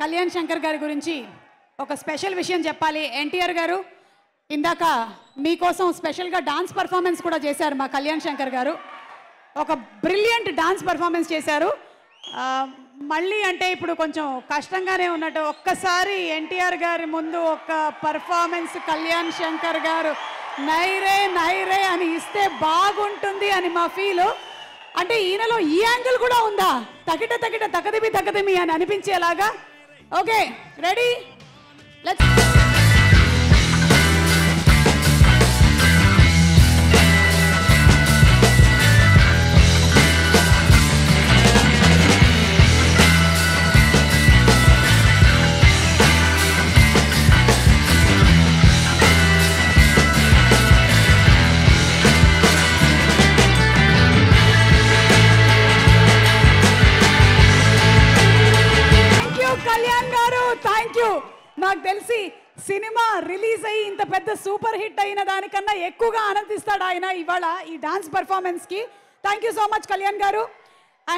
కళ్యాణ్ శంకర్ గారి గురించి ఒక స్పెషల్ విషయం చెప్పాలి. ఎన్టీఆర్ గారు ఇందాక మీకోసం స్పెషల్గా డాన్స్ పర్ఫార్మెన్స్ కూడా చేశారు. మా కళ్యాణ్ శంకర్ గారు ఒక బ్రిలియంట్ డాన్స్ పర్ఫార్మెన్స్ చేశారు. మళ్ళీ అంటే ఇప్పుడు కొంచెం కష్టంగానే ఉన్నట్టు ఒక్కసారి ఎన్టీఆర్ గారి ముందు ఒక పర్ఫార్మెన్స్ కళ్యాణ్ శంకర్ గారు నైరే నైరే అని ఇస్తే బాగుంటుంది అని మా ఫీలు. అంటే ఈయనలో ఈ యాంగిల్ కూడా ఉందా, తకిట తకిట తకదిమి తకదిమి అని అనిపించేలాగా. Okay, ready, let's. నాకు తెలిసి సినిమా రిలీజ్ అయ్యి ఇంత పెద్ద సూపర్ హిట్ అయిన దానికన్నా ఎక్కువగా ఆనందిస్తాడు ఆయన ఇవాళ ఈ డాన్స్ పర్ఫార్మెన్స్ కి. Thank you so much Kalyan గారు.